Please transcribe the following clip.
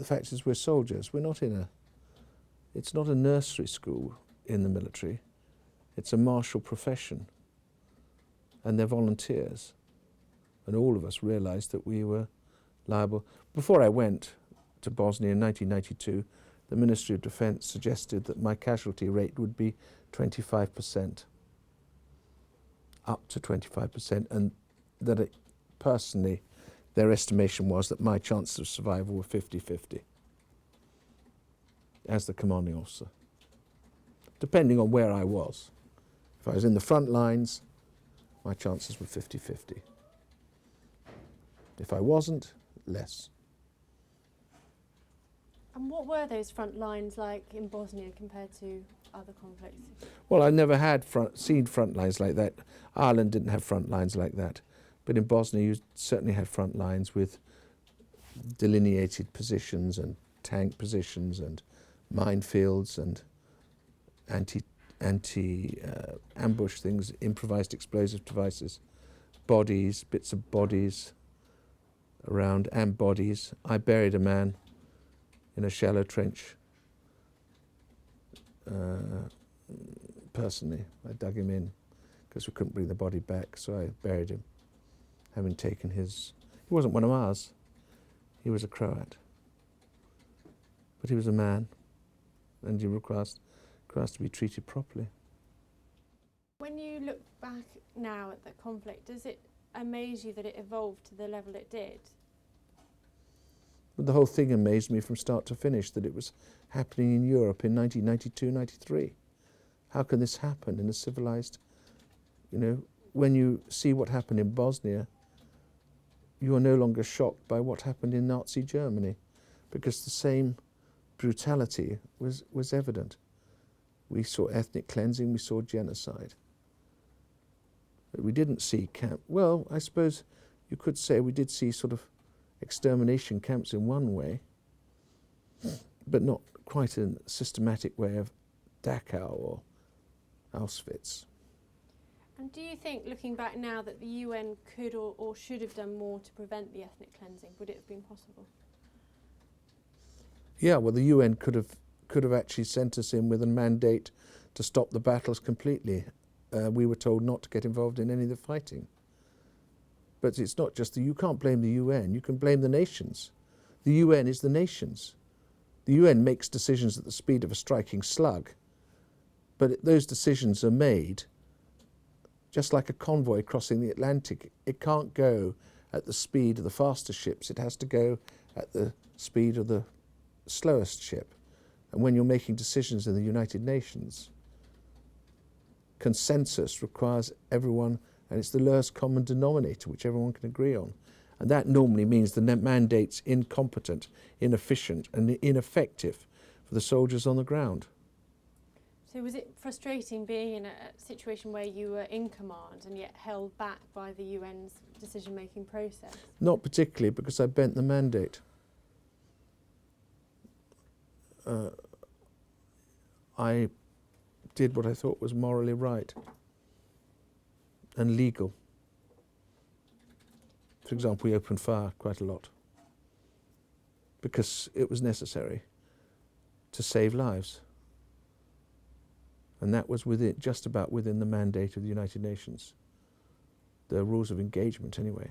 the fact is we're soldiers. We're not in a, it's not a nursery school in the military. It's a martial profession. And they're volunteers. And all of us realised that we were liable. Before I went to Bosnia in 1992, the Ministry of Defence suggested that my casualty rate would be 25%, up to 25%, and that it, personally, their estimation was that my chances of survival were 50-50 as the commanding officer, depending on where I was. If I was in the front lines, my chances were 50-50. If I wasn't, less. And what were those front lines like in Bosnia compared to other conflicts? Well, I never had seen front lines like that. Ireland didn't have front lines like that. But in Bosnia, you certainly had front lines with delineated positions and tank positions and minefields and anti-ambush things, improvised explosive devices, bodies, bits of bodies around, and bodies. I buried a man in a shallow trench. Personally, I dug him in because we couldn't bring the body back, so I buried him, having taken his... He wasn't one of ours. He was a Croat. But he was a man, and he requires to be treated properly. When you look back now at the conflict, does it amaze you that it evolved to the level it did? But the whole thing amazed me from start to finish, that it was happening in Europe in 1992-93. How can this happen in a civilized... You know, when you see what happened in Bosnia, you are no longer shocked by what happened in Nazi Germany, because the same brutality was evident. We saw ethnic cleansing, we saw genocide. But we didn't see well, I suppose you could say we did see sort of extermination camps in one way, but not quite a systematic way of Dachau or Auschwitz. And do you think, looking back now, that the UN could or should have done more to prevent the ethnic cleansing? Would it have been possible? Yeah, well, the UN could have actually sent us in with a mandate to stop the battles completely. We were told not to get involved in any of the fighting. But it's not just you can't blame the UN, you can blame the nations. The UN is the nations. The UN makes decisions at the speed of a striking slug, but those decisions are made just like a convoy crossing the Atlantic. It can't go at the speed of the faster ships, it has to go at the speed of the slowest ship. And when you're making decisions in the United Nations, consensus requires everyone, and it's the lowest common denominator which everyone can agree on. And that normally means the mandate's incompetent, inefficient and ineffective for the soldiers on the ground. So was it frustrating being in a situation where you were in command and yet held back by the UN's decision-making process? Not particularly, because I bent the mandate. I did what I thought was morally right and legal. For example, we opened fire quite a lot because it was necessary to save lives. And that was just about within the mandate of the United Nations. The rules of engagement, anyway.